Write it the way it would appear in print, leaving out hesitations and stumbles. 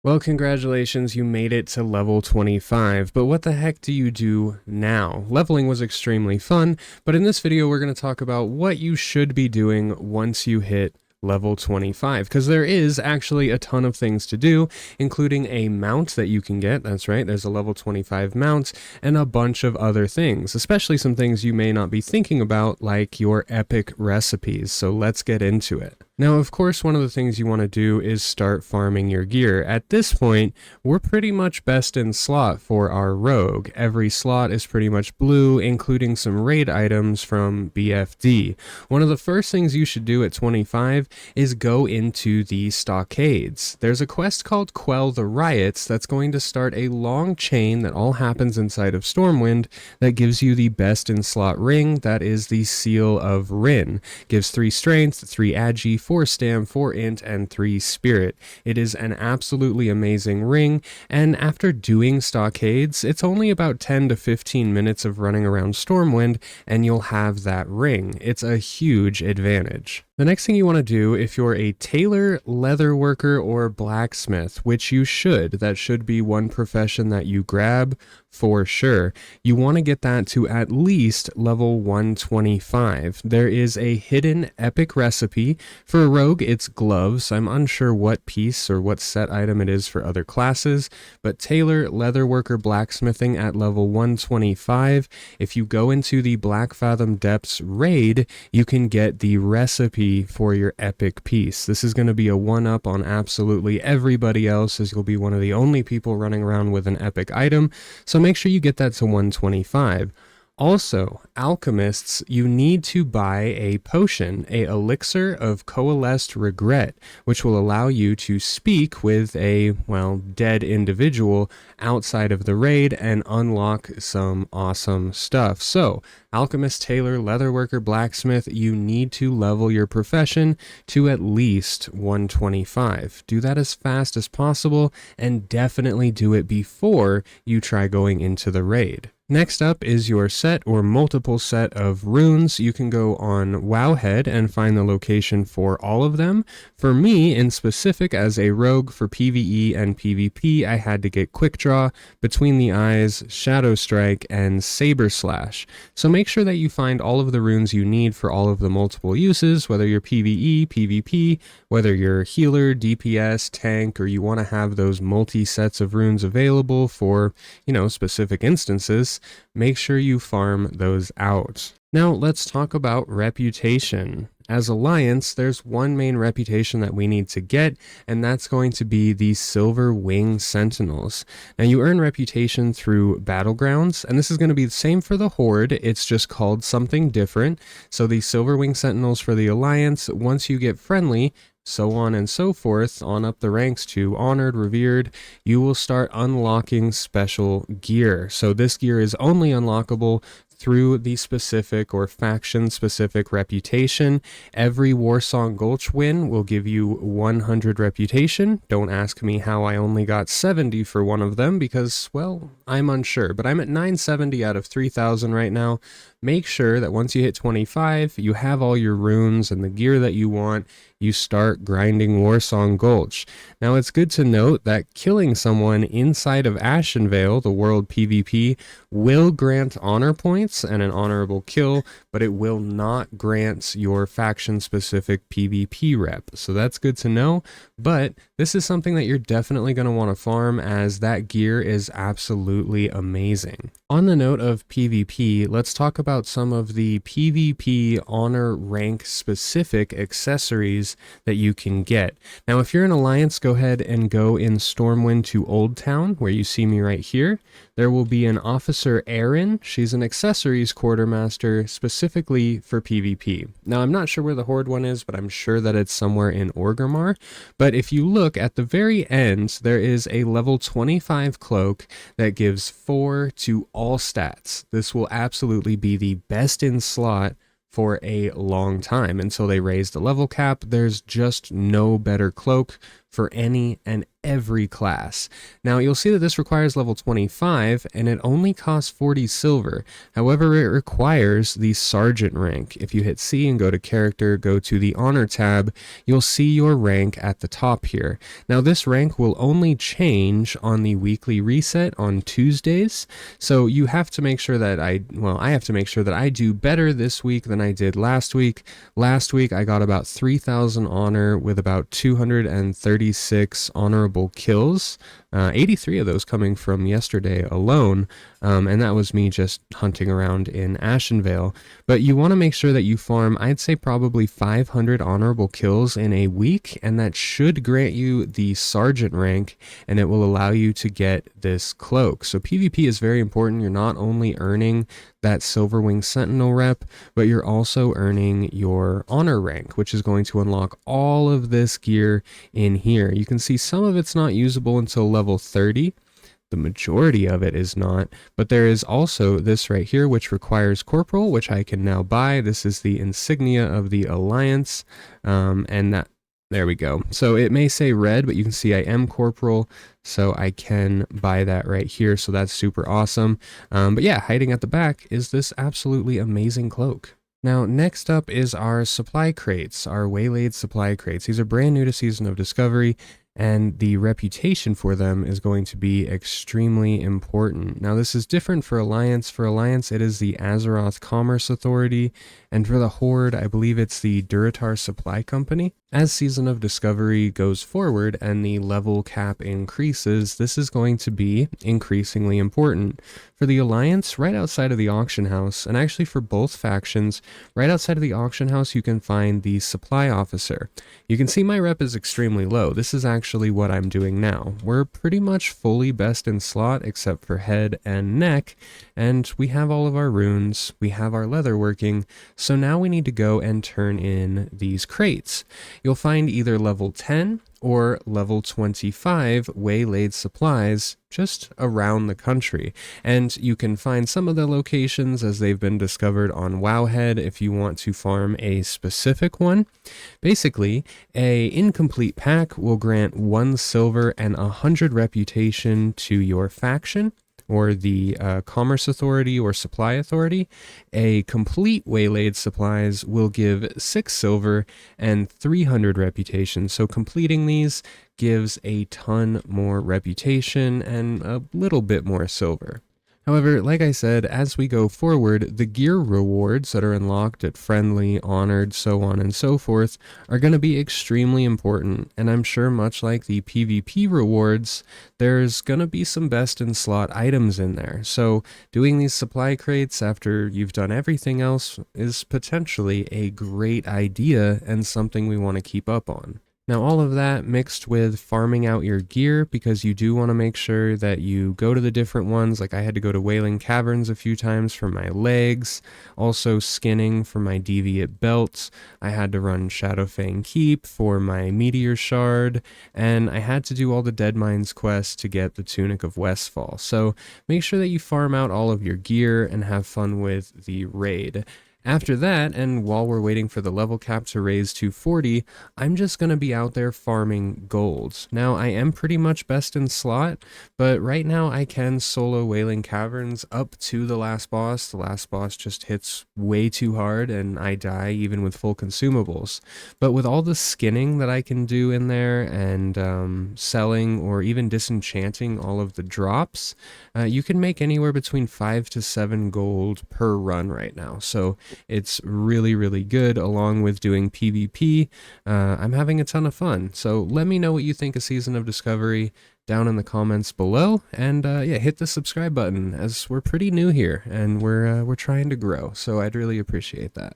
Well, congratulations, you made it to level 25, but what the heck do you do now? Leveling was extremely fun, but in this video we're going to talk about what you should be doing once you hit level 25, because there is actually a ton of things to do, including a mount that you can get. That's right, there's a level 25 mount, and a bunch of other things, especially some things you may not be thinking about, like your epic recipes. So let's get into it. Now, of course, one of the things you want to do is start farming your gear. At this point, we're pretty much best in slot for our rogue. Every slot is pretty much blue, including some raid items from BFD. One of the first things you should do at 25 is go into the stockades. There's a quest called Quell the Riots that's going to start a long chain that all happens inside of Stormwind that gives you the best in slot ring. That is the Seal of Rin. Gives 3 strength, 3 agi, 4 stam, 4 int, and 3 spirit. It is an absolutely amazing ring, and after doing stockades, it's only about 10 to 15 minutes of running around Stormwind, and you'll have that ring. It's a huge advantage. The next thing you want to do, if you're a tailor, leather worker, or blacksmith, which you should, that should be one profession that you grab for sure, you want to get that to at least level 125. There is a hidden epic recipe. For a rogue, it's gloves. I'm unsure what piece or what set item it is for other classes, but tailor, leather worker, blacksmithing at level 125. If you go into the Black Fathom Depths raid, you can get the recipe for your epic piece. This is going to be a one-up on absolutely everybody else, as you'll be one of the only people running around with an epic item, so make sure you get that to 125. Also, alchemists, you need to buy a potion, a elixir of coalesced regret, which will allow you to speak with a, well, dead individual outside of the raid and unlock some awesome stuff. So, alchemist, tailor, leatherworker, blacksmith, you need to level your profession to at least 125. Do that as fast as possible, and definitely do it before you try going into the raid. Next up is your set or multiple set of runes. You can go on Wowhead and find the location for all of them. For me, in specific, as a rogue for PvE and PvP, I had to get Quick Draw, Between the Eyes, Shadow Strike, and Saber Slash. So make sure that you find all of the runes you need for all of the multiple uses, whether you're PvE, PvP, whether you're healer, DPS, tank, or you want to have those multi-sets of runes available for, specific instances. Make sure you farm those out. Now let's talk about reputation. As Alliance, there's one main reputation that we need to get, and that's going to be the Silver Wing Sentinels. Now you earn reputation through Battlegrounds, and this is going to be the same for the Horde, it's just called something different. So the Silver Wing Sentinels for the Alliance, once you get friendly, so on and so forth, on up the ranks to Honored, Revered, you will start unlocking special gear. So this gear is only unlockable through the specific or faction-specific reputation. Every Warsong Gulch win will give you 100 reputation. Don't ask me how I only got 70 for one of them, because, well, I'm unsure. But I'm at 970 out of 3,000 right now. Make sure that once you hit 25, you have all your runes and the gear that you want. You start grinding Warsong Gulch. Now, it's good to note that killing someone inside of Ashenvale, the world PvP, will grant honor points and an honorable kill, but it will not grant your faction-specific PvP rep. So that's good to know, but this is something that you're definitely going to want to farm, as that gear is absolutely amazing. On the note of PvP, let's talk about some of the PvP honor rank specific accessories that you can get. Now, if you're an Alliance, go ahead and go in Stormwind to Old Town, where you see me right here. There will be an Officer Erin. She's an accessories quartermaster specifically for PvP. Now, I'm not sure where the Horde one is, but I'm sure that it's somewhere in Orgrimmar. But if you look at the very end, there is a level 25 cloak that gives 4 to all stats. This will absolutely be the best in slot for a long time until they raise the level cap. There's just no better cloak for any and every class. Now you'll see that this requires level 25 and it only costs 40 silver. However, it requires the sergeant rank. If you hit C and go to character, go to the honor tab, you'll see your rank at the top here. Now this rank will only change on the weekly reset on Tuesdays. So you have to make sure that I have to make sure that I do better this week than I did last week. Last week I got about 3,000 honor with about 236 honorable kills. 83 of those coming from yesterday alone, and that was me just hunting around in Ashenvale. But you want to make sure that you farm, I'd say probably 500 honorable kills in a week, and that should grant you the sergeant rank, and it will allow you to get this cloak. So PvP is very important. You're not only earning that Silverwing Sentinel rep, but you're also earning your honor rank, which is going to unlock all of this gear in here. You can see some of it's not usable until level 30. The majority of it is not, but there is also this right here, which requires Corporal, which I can now buy. This is the insignia of the Alliance, and that, there we go. So it may say red, but you can see I am Corporal, so I can buy that right here, so that's super awesome. But yeah, hiding at the back is this absolutely amazing cloak. Now, next up is our supply crates, our Waylaid supply crates. These are brand new to Season of Discovery, and the reputation for them is going to be extremely important. Now, this is different for Alliance. For Alliance, it is the Azeroth Commerce Authority, and for the Horde, I believe it's the Duratar Supply Company. As Season of Discovery goes forward and the level cap increases, this is going to be increasingly important. For the Alliance, right outside of the auction house, and actually for both factions, right outside of the auction house, you can find the supply officer. You can see my rep is extremely low. This is actually what I'm doing now. We're pretty much fully best in slot except for head and neck, and we have all of our runes, we have our leather working, so now we need to go and turn in these crates. You'll find either level 10 or level 25 Waylaid supplies just around the country. And you can find some of the locations as they've been discovered on Wowhead if you want to farm a specific one. Basically, a incomplete pack will grant 1 silver and 100 reputation to your faction, or the Commerce Authority or Supply Authority. A complete Waylaid supplies will give 6 silver and 300 reputation. So completing these gives a ton more reputation and a little bit more silver. However, like I said, as we go forward, the gear rewards that are unlocked at friendly, honored, so on and so forth, are going to be extremely important, and I'm sure much like the PvP rewards, there's going to be some best in slot items in there. So doing these supply crates after you've done everything else is potentially a great idea and something we want to keep up on. Now all of that mixed with farming out your gear, because you do want to make sure that you go to the different ones. Like I had to go to Wailing Caverns a few times for my legs, also skinning for my deviate belts. I had to run Shadowfang Keep for my meteor shard, and I had to do all the Dead Mines quests to get the Tunic of Westfall. So make sure that you farm out all of your gear and have fun with the raid. After that, and while we're waiting for the level cap to raise to 40, I'm just going to be out there farming golds. Now, I am pretty much best in slot, but right now I can solo Wailing Caverns up to the last boss. The last boss just hits way too hard, and I die even with full consumables. But with all the skinning that I can do in there, and selling or even disenchanting all of the drops, you can make anywhere between 5 to 7 gold per run right now. So it's really, really good, along with doing PvP. I'm having a ton of fun. So let me know what you think of Season of Discovery down in the comments below, and yeah, hit the subscribe button, as we're pretty new here and we're trying to grow. So I'd really appreciate that.